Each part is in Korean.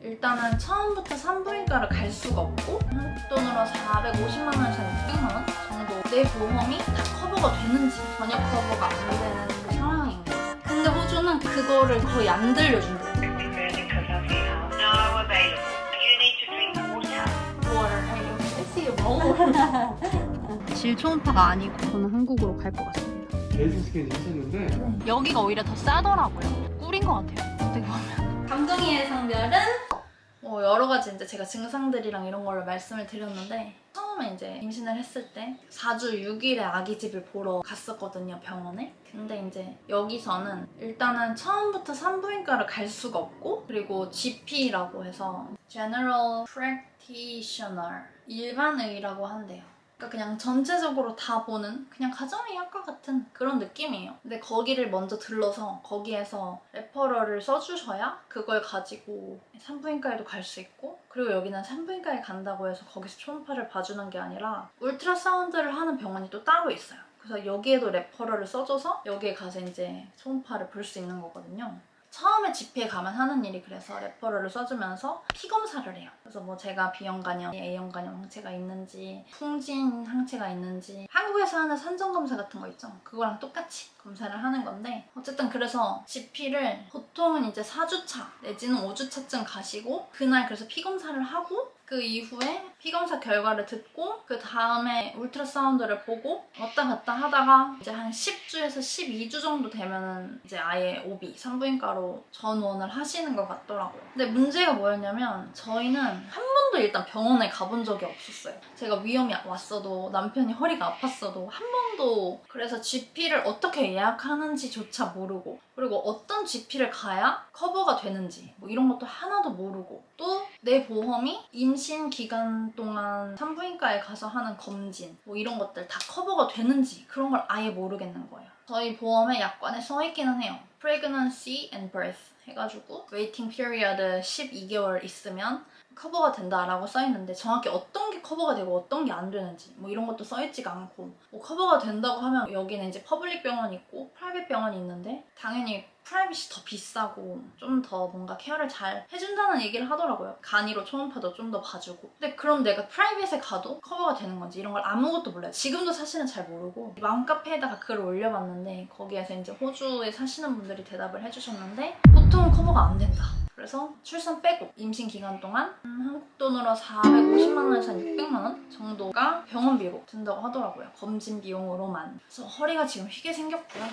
일단은 처음부터 산부인과를 갈 수가 없고 한국 돈으로 450만 원에서 600만 원 정도 내 보험이 다 커버가 되는지 전혀 커버가 안 되는 상황인 거예요. 근데 호주는 그거를 거의 안 들려준대요. 질 초음파가 아니고 저는 한국으로 갈 것 같습니다. 베이스 스캔 하셨는데 여기가 오히려 더 싸더라고요. 꿀인 것 같아요. 어떻게 보면. 감정이의 성별은 여러 가지 이제 제가 증상들이랑 이런 걸로 말씀을 드렸는데 처음에 이제 임신을 했을 때 4주 6일에 아기집을 보러 갔었거든요, 병원에. 근데 이제 여기서는 일단은 처음부터 산부인과를 갈 수가 없고 그리고 GP라고 해서 General Practitioner 일반의라고 한대요. 그러니까 그냥 전체적으로 다 보는 그냥 가정의학과 같은 그런 느낌이에요. 근데 거기를 먼저 들러서 거기에서 레퍼럴을 써주셔야 그걸 가지고 산부인과에도 갈 수 있고 그리고 여기는 산부인과에 간다고 해서 거기서 초음파를 봐주는 게 아니라 울트라사운드를 하는 병원이 또 따로 있어요. 그래서 여기에도 레퍼럴을 써줘서 여기에 가서 이제 초음파를 볼 수 있는 거거든요. 처음에 GP에 가면 하는 일이 그래서 레퍼럴을 써주면서 피 검사를 해요. 그래서 뭐 제가 B형간염, A형간염 항체가 있는지 풍진 항체가 있는지 한국에서 하는 산전검사 같은 거 있죠? 그거랑 똑같이 검사를 하는 건데 어쨌든 그래서 GP를 보통은 이제 4주차 내지는 5주차쯤 가시고 그날 그래서 피 검사를 하고 그 이후에 피검사 결과를 듣고 그 다음에 울트라사운드를 보고 왔다 갔다 하다가 이제 한 10주에서 12주 정도 되면은 이제 아예 OB, 산부인과로 전원을 하시는 것 같더라고요. 근데 문제가 뭐였냐면 저희는 한 번도 일단 병원에 가본 적이 없었어요. 제가 위험이 왔어도 남편이 허리가 아팠어도 한 번도 그래서 GP를 어떻게 예약하는지조차 모르고 그리고 어떤 GP를 가야 커버가 되는지 뭐 이런 것도 하나도 모르고 또 내 보험이 임신 기간 동안 산부인과에 가서 하는 검진 뭐 이런 것들 다 커버가 되는지 그런 걸 아예 모르겠는 거예요. 저희 보험에 약관에 써있기는 해요. Pregnancy and Birth 해가지고 Waiting Period 12개월 있으면 커버가 된다라고 써있는데 정확히 어떤 게 커버가 되고 어떤 게 안 되는지 뭐 이런 것도 써있지가 않고 뭐 커버가 된다고 하면 여기는 이제 퍼블릭 병원이 있고 프라이빗 병원이 있는데 당연히 프라이빗이 더 비싸고 좀 더 뭔가 케어를 잘 해준다는 얘기를 하더라고요. 간이로 초음파도 좀 더 봐주고 근데 그럼 내가 프라이빗에 가도 커버가 되는 건지 이런 걸 아무것도 몰라요. 지금도 사실은 잘 모르고 맘카페에다가 글을 올려봤는데 거기에서 이제 호주에 사시는 분들이 대답을 해주셨는데 보통은 커버가 안 된다. 그래서 출산 빼고 임신 기간 동안 한국 돈으로 450만 원에서 600만 원 정도가 병원비로 든다고 하더라고요. 검진 비용으로만. 그래서 허리가 지금 휘게 생겼고요.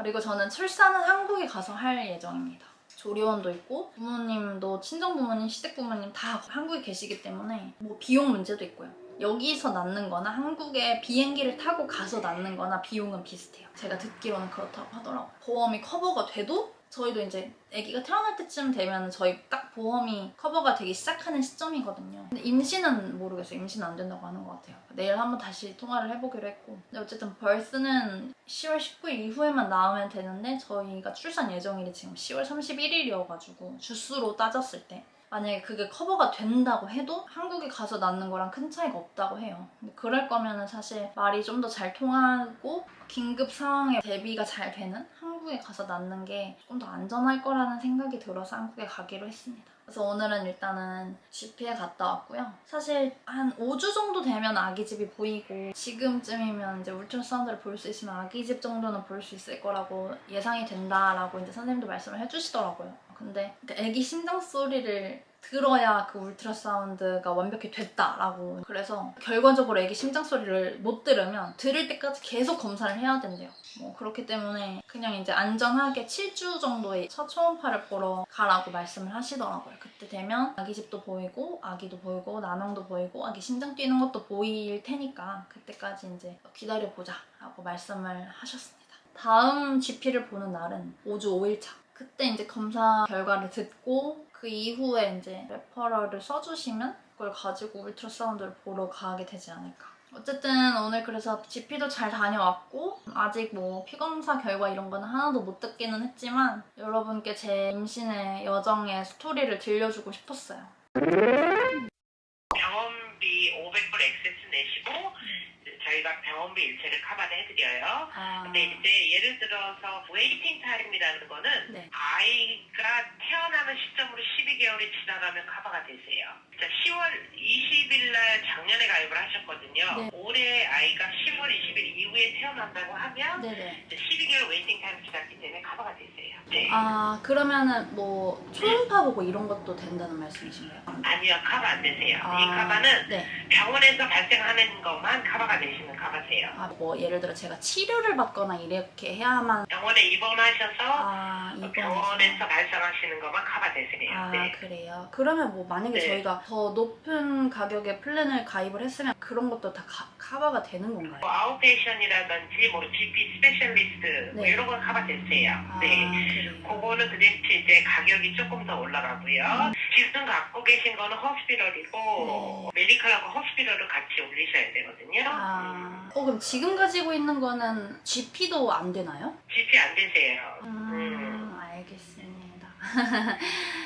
그리고 저는 출산은 한국에 가서 할 예정입니다. 조리원도 있고 부모님도 친정부모님, 시댁부모님 다 한국에 계시기 때문에 뭐 비용 문제도 있고요. 여기서 낳는 거나 한국에 비행기를 타고 가서 낳는 거나 비용은 비슷해요. 제가 듣기로는 그렇다고 하더라고요. 보험이 커버가 돼도 저희도 이제 아기가 태어날 때쯤 되면 저희 딱 보험이 커버가 되기 시작하는 시점이거든요. 근데 임신은 모르겠어요. 임신은 안 된다고 하는 것 같아요. 내일 한번 다시 통화를 해보기로 했고 근데 어쨌든 birth는 10월 19일 이후에만 나오면 되는데 저희가 출산 예정일이 지금 10월 31일이어가지고 주수로 따졌을 때 만약에 그게 커버가 된다고 해도 한국에 가서 낳는 거랑 큰 차이가 없다고 해요. 근데 그럴 거면은 사실 말이 좀 더 잘 통하고 긴급 상황에 대비가 잘 되는 한국에 가서 낳는 게 조금 더 안전할 거라는 생각이 들어서 한국에 가기로 했습니다. 그래서 오늘은 일단은 GP에 갔다 왔고요. 사실 한 5주 정도 되면 아기집이 보이고 지금쯤이면 이제 울트라사운드를 볼 수 있으면 아기집 정도는 볼 수 있을 거라고 예상이 된다라고 이제 선생님도 말씀을 해주시더라고요. 근데 아기 심장 소리를 들어야 그 울트라사운드가 완벽히 됐다라고 그래서 결과적으로 아기 심장 소리를 못 들으면 들을 때까지 계속 검사를 해야 된대요. 뭐 그렇기 때문에 그냥 이제 안전하게 7주 정도의 첫 초음파를 보러 가라고 말씀을 하시더라고요. 그때 되면 아기 집도 보이고 아기도 보이고 남영도 보이고 아기 심장 뛰는 것도 보일 테니까 그때까지 이제 기다려보자 라고 말씀을 하셨습니다. 다음 GP를 보는 날은 5주 5일차 그때 이제 검사 결과를 듣고 그 이후에 이제 레퍼럴을 써주시면 그걸 가지고 울트라사운드를 보러 가게 되지 않을까. 어쨌든 오늘 그래서 GP도 잘 다녀왔고 아직 뭐 피검사 결과 이런 거는 하나도 못 듣기는 했지만 여러분께 제 임신의 여정의 스토리를 들려주고 싶었어요. 병원비 500불 액세스 내시고 저희 저희가 병원비 일체를 커버를 해드려요. 아, 근데 이제 예를 들어서 웨이팅 타임이라는 거는 네. 아이가 태어나는 시점으로 12개월이 지나가면 커버가 되세요. 10월 20일 날 작년에 가입을 하셨거든요. 네. 올해 아이가 10월 20일 이후에 태어난다고 하면 네네. 이제 12개월 웨이팅 타임 지났기 때문에 커버가 되세요. 네. 아, 그러면은 뭐 초음파 보고 이런 것도 된다는 말씀이신가요? 아니요, 커버 안 되세요. 아, 이 커버는 네. 병원에서 발생하는 것만 커버가 되시는 커버세요. 아, 뭐 예를 들어 제가 치료를 받거나 이렇게 해야만. 병원에 입원하셔서 아, 병원에서 입원해서. 발생하시는 것만 커버 되세요. 아, 네. 그래요? 그러면 뭐 만약에 네. 저희가 더 높은 가격의 플랜을 가입을 했으면 그런 것도 다 커버가 되는 건가요? 뭐 아웃페이션이라든지 뭐 GP 스페셜리스트 뭐 네. 이런 건 커버 되세요. 아, 네. 그래요? 그거는 그 대신 이제 가격이 조금 더 올라가고요. 지금 갖고 계신 거는 호스피럴이고 메디컬하고 호스피럴을 같이 올리셔야 되거든요. 아, 그럼 지금 가지고 있는 거는 GP도 안 되나요? GP 안 되세요. 알겠습니다.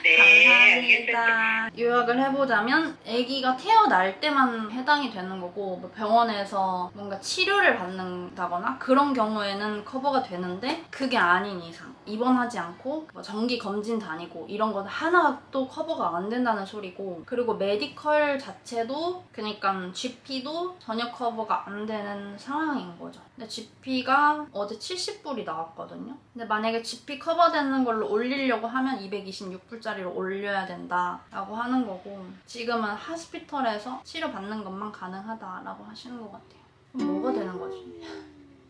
네, 알겠습니다. 감사합니다. 요약을 해보자면 아기가 태어날 때만 해당이 되는 거고 뭐 병원에서 뭔가 치료를 받는다거나 그런 경우에는 커버가 되는데 그게 아닌 이상 입원하지 않고 뭐 정기 검진 다니고 이런 건 하나도 커버가 안 된다는 소리고, 그리고 메디컬 자체도 그러니까 GP도 전혀 커버가 안 되는 상황인 거죠. 근데 GP가 어제 70불이 나왔거든요. 근데 만약에 GP 커버되는 걸로 올리려고 하면 226불짜리로 올려야 된다라고 하는 거고, 지금은 하스피털에서 치료받는 것만 가능하다라고 하시는 것 같아요. 그럼 뭐가 되는 거지?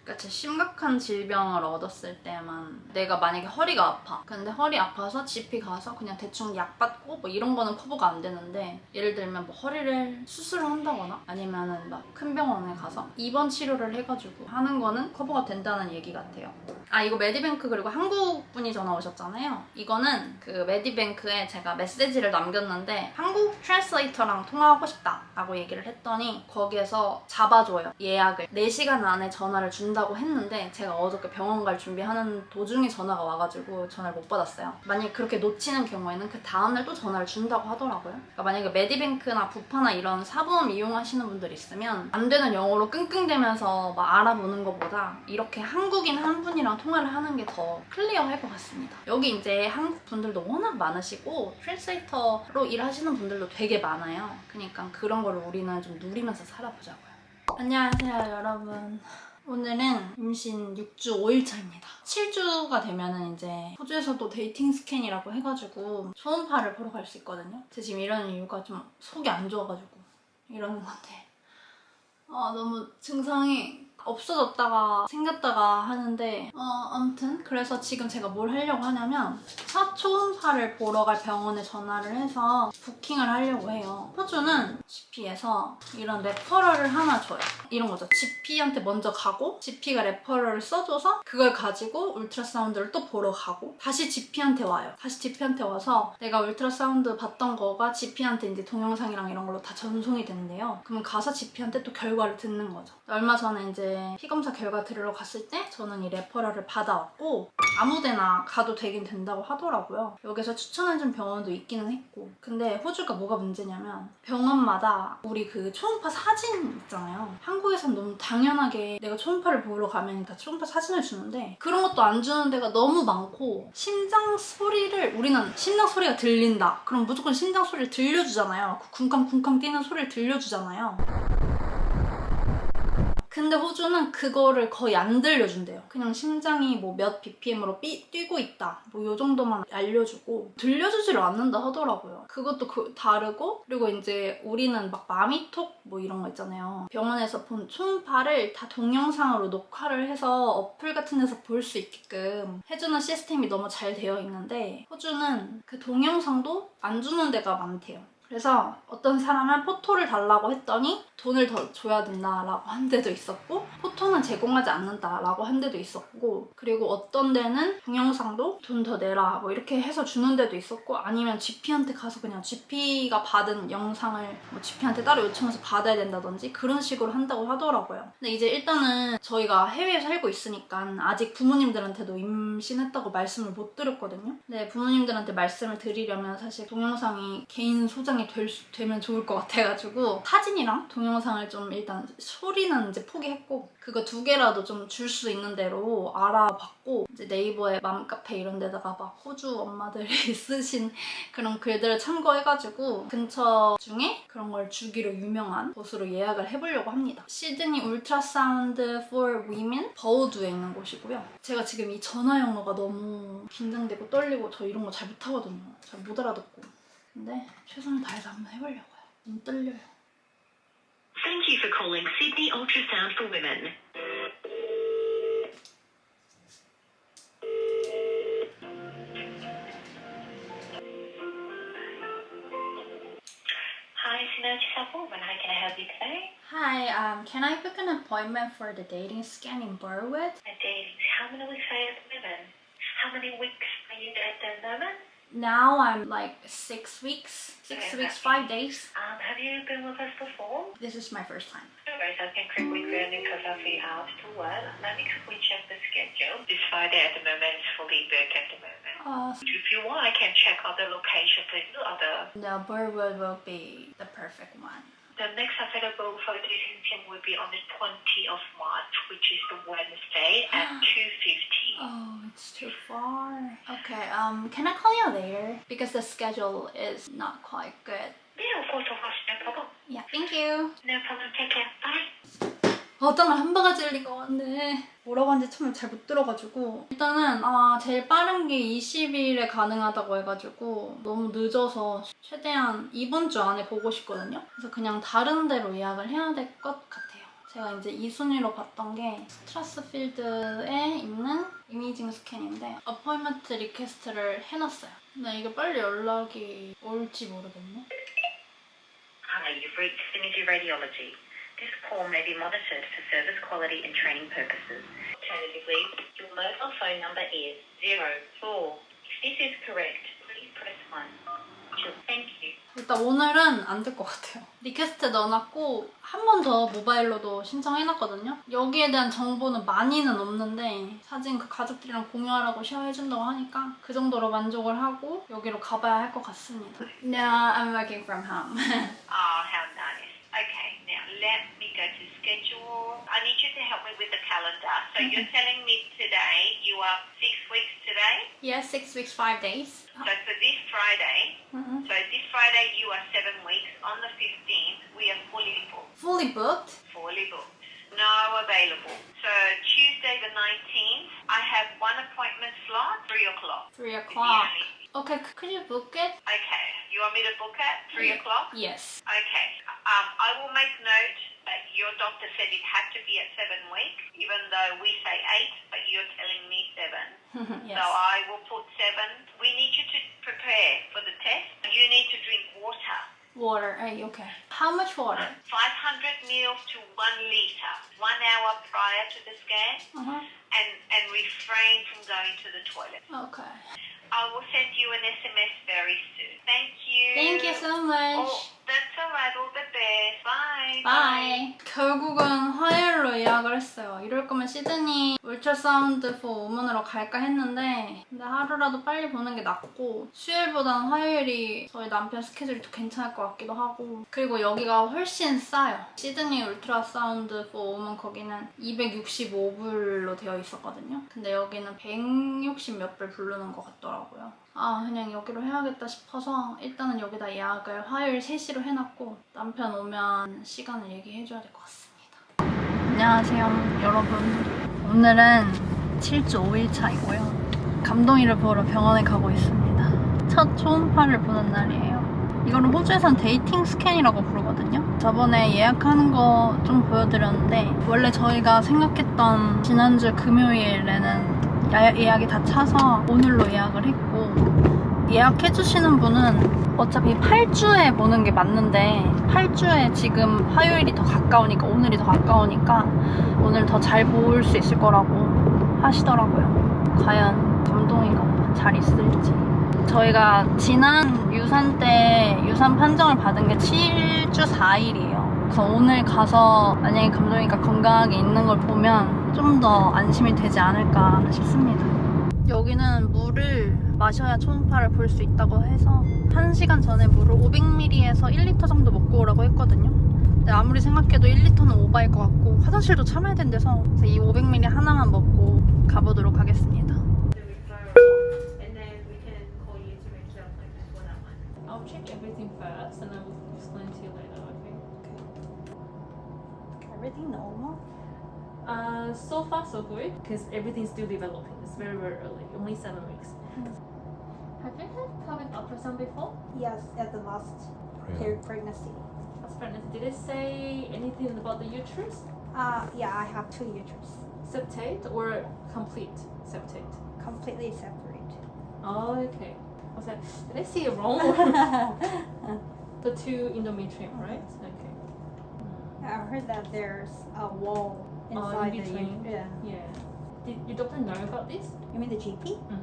그러니까 제 심각한 질병을 얻었을 때만 내가 만약에 허리가 아파. 근데 허리 아파서 GP 가서 그냥 대충 약 받고 뭐 이런 거는 커버가 안 되는데, 예를 들면 뭐 허리를 수술을 한다거나 아니면은 막 큰 병원에 가서 입원 치료를 해가지고 하는 거는 커버가 된다는 얘기 같아요. 아, 이거 메디뱅크 그리고 한국 분이 전화 오셨잖아요. 이거는 그 메디뱅크에 제가 메시지를 남겼는데 한국 트랜스레이터랑 통화하고 싶다라고 얘기를 했더니 거기에서 잡아줘요. 예약을 4시간 안에 전화를 준다고 했는데 제가 어저께 병원 갈 준비하는 도중에 전화가 와가지고 전화를 못 받았어요. 만약에 그렇게 놓치는 경우에는 그 다음날 또 전화를 준다고 하더라고요. 그러니까 만약에 메디뱅크나 부파나 이런 사보험 이용하시는 분들 있으면 안 되는 영어로 끙끙대면서 막 알아보는 것보다 이렇게 한국인 한 분이랑 통화를 하는 게 더 클리어할 것 같습니다. 여기 이제 한국 분들도 워낙 많으시고 트랜스레이터로 일하시는 분들도 되게 많아요. 그러니까 그런 거를 우리는 좀 누리면서 살아보자고요. 안녕하세요, 여러분. 오늘은 임신 6주 5일차입니다. 7주가 되면은 이제 호주에서도 데이팅 스캔이라고 해가지고 초음파를 보러 갈 수 있거든요. 제가 지금 이러는 이유가 좀 속이 안 좋아가지고 이러는 건데, 너무 증상이 없어졌다가 생겼다가 하는데 아무튼 그래서 지금 제가 뭘 하려고 하냐면 초음파를 보러 갈 병원에 전화를 해서 부킹을 하려고 해요. 호주는 GP에서 이런 레퍼럴을 하나 줘요. 이런 거죠. GP한테 먼저 가고 GP가 레퍼럴을 써줘서 그걸 가지고 울트라사운드를 또 보러 가고 다시 GP한테 와요. 다시 GP한테 와서 내가 울트라사운드 봤던 거가 GP한테 이제 동영상이랑 이런 걸로 다 전송이 된대요. 그럼 가서 GP한테 또 결과를 듣는 거죠. 얼마 전에 이제 피검사 결과 들으러 갔을 때 저는 이 레퍼럴을 받아왔고 아무데나 가도 되긴 된다고 하더라고요. 여기서 추천해준 병원도 있기는 했고, 근데 호주가 뭐가 문제냐면 병원마다 우리 그 초음파 사진 있잖아요. 한국에선 너무 당연하게 내가 초음파를 보러 가면 다 초음파 사진을 주는데 그런 것도 안 주는 데가 너무 많고, 심장 소리를 우리는 심장 소리가 들린다 그럼 무조건 심장 소리를 들려주잖아요. 그 쿵쾅쿵쾅 뛰는 소리를 들려주잖아요. 근데 호주는 그거를 거의 안 들려준대요. 그냥 심장이 뭐 몇 BPM으로 뛰고 있다 뭐 요 정도만 알려주고 들려주지를 않는다 하더라고요. 그것도 다르고, 그리고 이제 우리는 막 마미톡 뭐 이런 거 있잖아요. 병원에서 본 초음파를 다 동영상으로 녹화를 해서 어플 같은 데서 볼 수 있게끔 해주는 시스템이 너무 잘 되어 있는데 호주는 그 동영상도 안 주는 데가 많대요. 그래서 어떤 사람은 포토를 달라고 했더니 돈을 더 줘야 된다라고 한 데도 있었고, 포토는 제공하지 않는다라고 한 데도 있었고, 그리고 어떤 데는 동영상도 돈 더 내라 뭐 이렇게 해서 주는 데도 있었고, 아니면 GP한테 가서 그냥 GP가 받은 영상을 뭐 GP한테 따로 요청해서 받아야 된다든지 그런 식으로 한다고 하더라고요. 근데 이제 일단은 저희가 해외에 살고 있으니까 아직 부모님들한테도 임신했다고 말씀을 못 드렸거든요. 근데 부모님들한테 말씀을 드리려면 사실 동영상이 개인 소장이 영상이 되면 좋을 것 같아가지고 사진이랑 동영상을 좀 일단 소리는 이제 포기했고 그거 2개라도 좀 줄 수 있는 대로 알아봤고 이제 네이버에 맘카페 이런 데다가 막 호주 엄마들이 쓰신 그런 글들을 참고해가지고 근처 중에 그런 걸 주기로 유명한 곳으로 예약을 해보려고 합니다. 시드니 울트라사운드 for women 버우드에 있는 곳이고요. 제가 지금 이 전화 영어가 너무 긴장되고 떨리고 저 이런 거 잘 못하거든요. 잘 못 알아듣고. 근데 최선을 다해서 한번 해보려고요. 너무 떨려요. Thank you for calling Sydney Ultrasound for Women. Hi, Sydney Ultrasound for Women. How can I help you today? Hi, can I book an appointment for the dating scan in Burwood? A dating. How many weeks are you at the moment? How many weeks are you at the moment? Now I'm like 6 weeks. 6 Okay, weeks, okay. 5 days. Have you been with us before? This is my first time. No worries, I can quickly go and cut off your hours to work. Let me quickly check the schedule. This Friday at the moment is fully booked at the moment. If you want, I can check other locations for you. The Burwood will be the perfect one. The next available for the team will be on the 20th of March, which is the Wednesday at 2:50. Oh, it's too far. Okay, can I call you later? Because the schedule is not quite good. Yeah, of course, no problem. Yeah, thank you. No problem, take care. Bye. 어떤 한 바가지를 읽은 건데 뭐라고 하는지 처음에 잘 못 들어가지고 일단은 제일 빠른 게 20일에 가능하다고 해가지고 너무 늦어서 최대한 이번 주 안에 보고 싶거든요. 그래서 그냥 다른 데로 예약을 해야 될 것 같아요. 제가 이제 2순위로 봤던 게 스트라스필드에 있는 이미징 스캔인데 어포인먼트 리퀘스트를 해놨어요. 근데 이게 빨리 연락이 올지 모르겠네. Hi, you've reached Synergy Radiology. This call may be monitored for service quality and training purposes. Alternatively, your mobile phone number is 04. If this is correct, please press 1. Thank you. 일단 오늘은 안 될 것 같아요. 리퀘스트 넣어놨고 한 번 더 모바일로도 신청해놨거든요. 여기에 대한 정보는 많이는 없는데 사진 그 가족들이랑 공유하라고 쉐어해준다고 하니까 그 정도로 만족을 하고 여기로 가봐야 할 것 같습니다. No, I'm working from home. Oh, how nice. Okay, now let me go to schedule. I need you to help me with the calendar. So you're telling me today you are 6 weeks today? Yeah, 6 weeks, 5 days. So for this Friday, you are 7 weeks. On the 15th, we are fully booked. Fully booked? Fully booked. No available. So Tuesday the 19th, I have one appointment slot, 3 o'clock. 3 o'clock. Okay, could you book it? Okay, you want me to book it 3 o'clock? Yes. Okay, I will make note that your doctor said it had to be at 7 weeks, even though we say 8, but you're telling me 7. Yes. So I will put 7. We need you to prepare for the test. You need to drink water. Water, okay. How much water? 500 ml to 1 liter, 1 hour prior to the scan, and refrain from going to the toilet. Okay. I will send you an SMS very soon. Thank you. Thank you so much. Oh, that's alright. All the best. Bye. Bye. 결국은 화요일로 예약을 했어요. 이럴 거면 시드니 울트라사운드 for woman으로 갈까 했는데 근데 하루라도 빨리 보는 게 낫고 수요일보다는 화요일이 저희 남편 스케줄이 더 괜찮을 것 같기도 하고 그리고 여기가 훨씬 싸요. 시드니 울트라사운드 for woman 거기는 265불로 되어 있었거든요. 근데 여기는 160 몇 불 부르는 것 같더라고요. 그냥 여기로 해야겠다 싶어서 일단은 여기다 예약을 화요일 3시로 해놨고 남편 오면 시간을 얘기해줘야 될 것 같습니다. 안녕하세요 여러분. 오늘은 7주 5일차이고요. 감동이를 보러 병원에 가고 있습니다. 첫 초음파를 보는 날이에요. 이거를 호주에선 데이팅 스캔이라고 부르거든요. 저번에 예약하는 거 좀 보여드렸는데 원래 저희가 생각했던 지난주 금요일에는 예약이 다 차서 오늘로 예약을 했고 예약해주시는 분은 어차피 8주에 보는 게 맞는데 8주에 지금 화요일이 더 가까우니까 오늘이 더 가까우니까 오늘 더 잘 볼 수 있을 거라고 하시더라고요. 과연 감동이가 잘 있을지. 저희가 지난 유산 때 유산 판정을 받은 게 7주 4일이에요. 그래서 오늘 가서 만약에 감독이가 건강하게 있는 걸 보면 좀 더 안심이 되지 않을까 싶습니다. 여기는 물을 마셔야 초음파를 볼 수 있다고 해서 1시간 전에 물을 500ml에서 1리터 정도 먹고 오라고 했거든요. 근데 아무리 생각해도 1리터는 오바일 것 같고 화장실도 참아야 된대서 그래서 이 500ml 하나만 먹고 가보도록 하겠습니다. I'll check everything first and I will explain to you later, okay? Everything normal? So far so good because everything's still developing. It's very, very early, only 7 weeks. Have you had pelvic ultrasound before? Yes, at the last pregnancy. Last pregnancy, did it say anything about the uterus? Yeah, I have 2 uterus, Septate or complete septate? completely separate. Oh, okay. I was like, did I see it wrong? The 2 endometrium, right? Okay. I heard that there's a wall in inside between. Yeah. Yeah. Did your doctor know about this? You mean the GP? Mm.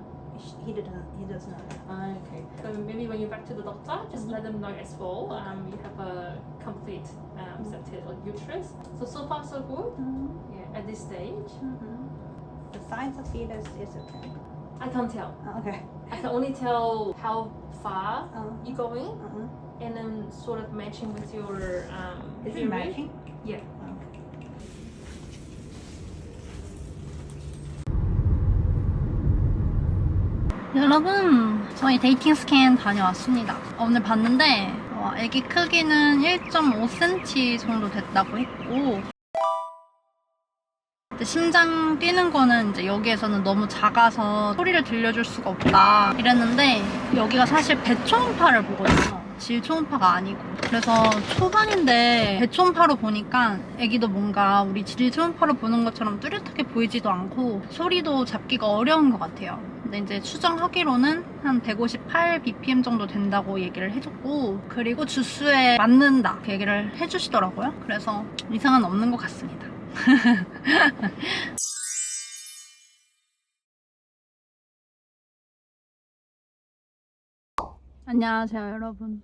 He didn't. He doesn't know. Okay. So maybe when you're back to the doctor, just let them know as well. You have a complete septate or uterus. So far so good. Yeah. At this stage, The size of fetus is okay. I can't tell. Okay. I can only tell how far you're going, Uh-huh. and then sort of matching with your Is it theory. matching? Yeah. 여러분, 저희 데이팅 스캔 다녀왔습니다. 오늘 봤는데 아기 크기는 1.5cm 정도 됐다고 했고 이제 심장 뛰는 거는 이제 여기에서는 너무 작아서 소리를 들려줄 수가 없다 이랬는데 여기가 사실 배초음파를 보거든요. 질초음파가 아니고. 그래서 초반인데 배초음파로 보니까 아기도 뭔가 우리 질초음파로 보는 것처럼 뚜렷하게 보이지도 않고 소리도 잡기가 어려운 것 같아요. 근데 이제 추정하기로는 한 158 bpm 정도 된다고 얘기를 해줬고 그리고 주수에 맞는다 그 얘기를 해주시더라고요. 그래서 이상은 없는 것 같습니다. 안녕하세요 여러분.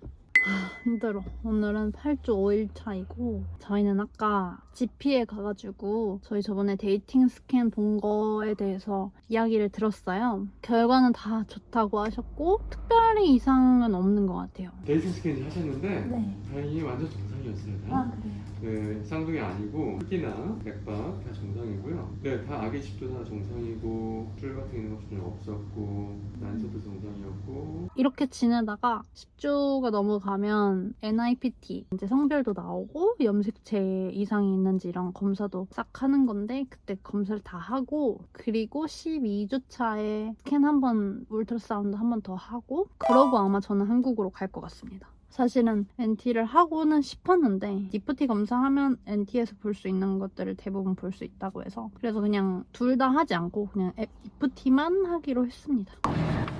힘들어. 오늘은 8주 5일 차이고 저희는 아까 GP에 가가지고 저희 저번에 데이팅 스캔 본 거에 대해서 이야기를 들었어요. 결과는 다 좋다고 하셨고 특별히 이상은 없는 것 같아요. 데이팅 스캔 하셨는데 네. 다행히 완전 정상이었어요. 아 그래요? 네, 쌍둥이 아니고 크기나 맥박 다 정상이고요. 네, 다 아기 집도 다 정상이고 술 같은 이런 거 전혀 없었고 난소도 정상이었고. 이렇게 지내다가 10주가 넘어가면 NIPT 이제 성별도 나오고 염색체 이상이 있는지 이런 검사도 싹 하는 건데 그때 검사를 다 하고 그리고 12주 차에 스캔 한번 울트라사운드 한 번 더 하고 그러고 아마 저는 한국으로 갈 것 같습니다. 사실은 NT를 하고는 싶었는데 니프티 검사하면 NT에서 볼 수 있는 것들을 대부분 볼 수 있다고 해서 그래서 그냥 둘 다 하지 않고 그냥 니프티만 하기로 했습니다.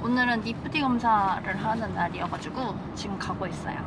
오늘은 니프티 검사를 하는 날이어가지고 지금 가고 있어요.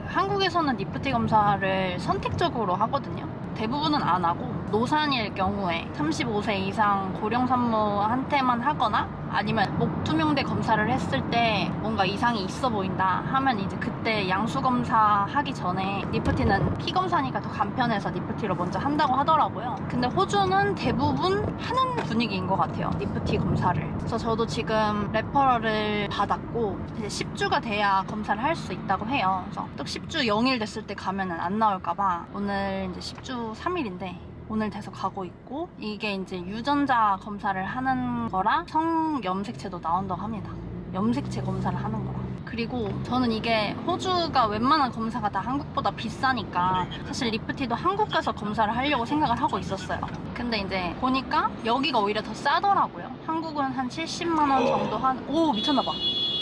한국에서는 니프티 검사를 선택적으로 하거든요. 대부분은 안 하고 노산일 경우에 35세 이상 고령산모한테만 하거나 아니면 목투명대 검사를 했을 때 뭔가 이상이 있어 보인다 하면 이제 그때 양수검사 하기 전에 니프티는 피검사니까 더 간편해서 니프티로 먼저 한다고 하더라고요. 근데 호주는 대부분 하는 분위기인 것 같아요. 니프티 검사를. 그래서 저도 지금 레퍼럴을 받았고 이제 10주가 돼야 검사를 할 수 있다고 해요. 그래서 또 10주 0일 됐을 때 가면은 안 나올까봐 오늘 이제 10주 3일인데 오늘 돼서 가고 있고 이게 이제 유전자 검사를 하는 거라 성염색체도 나온다고 합니다. 염색체 검사를 하는 거라. 그리고 저는 이게 호주가 웬만한 검사가 다 한국보다 비싸니까 사실 리프티도 한국 가서 검사를 하려고 생각을 하고 있었어요. 근데 이제 보니까 여기가 오히려 더 싸더라고요. 한국은 한 70만 원 정도 오 미쳤나봐.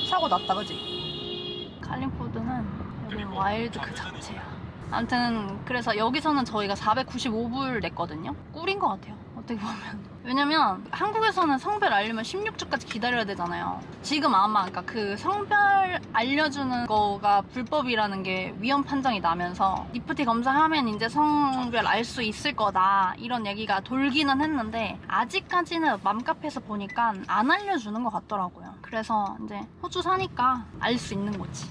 사고 났다 그지? 칼린포드는 여기 와일드 그 자체야. 아무튼 그래서 여기서는 저희가 495불 냈거든요. 꿀인 것 같아요 어떻게 보면. 왜냐면 한국에서는 성별 알려면 16주까지 기다려야 되잖아요. 지금 아마 그러니까 그 성별 알려주는 거가 불법이라는 게 위헌 판정이 나면서 니프티 검사하면 이제 성별 알 수 있을 거다 이런 얘기가 돌기는 했는데 아직까지는 맘카페에서 보니까 안 알려주는 것 같더라고요. 그래서 이제 호주 사니까 알 수 있는 거지.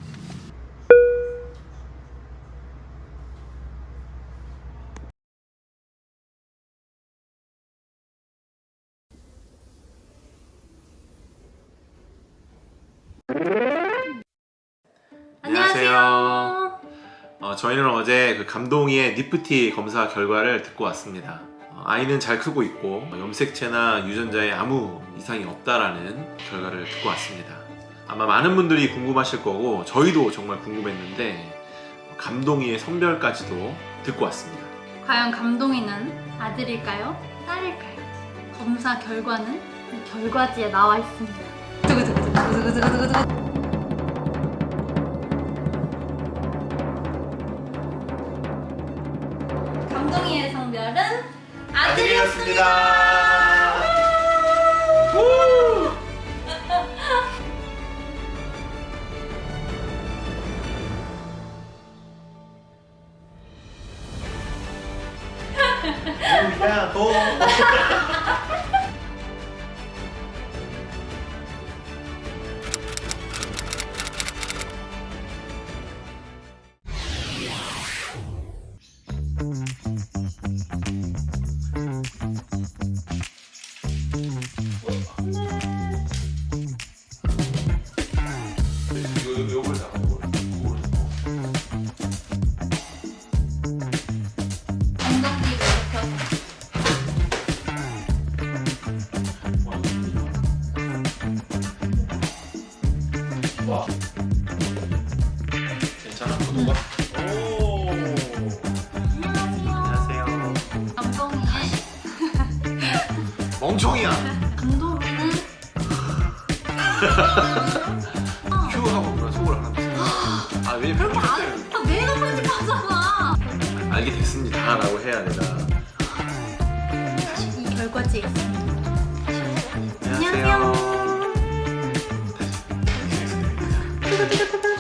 안녕하세요. 저희는 어제 그 감동이의 니프티 검사 결과를 듣고 왔습니다. 아이는 잘 크고 있고 염색체나 유전자에 아무 이상이 없다라는 결과를 듣고 왔습니다. 아마 많은 분들이 궁금하실 거고 저희도 정말 궁금했는데 감동이의 성별까지도 듣고 왔습니다. 과연 감동이는 아들일까요? 딸일까요? 검사 결과는 이 결과지에 나와 있습니다. 두구두구두구두구두구두구. 감동이의 성별은 아들이었습니다. 야, 너. 요걸 다 엉덩이를 이렇게 와. 괜찮아? 누가? 오. 안녕하세요. 감동이의 멍청이야. 감동이는 큐하고 그런 속을 하나 주세요. 아, 왜냐면 편집할 때 내가 편집하잖아. 알게 됐습니다라고 해야 되나. 이 결과지에 있습니다. 안녕하세요. 두구두구두구.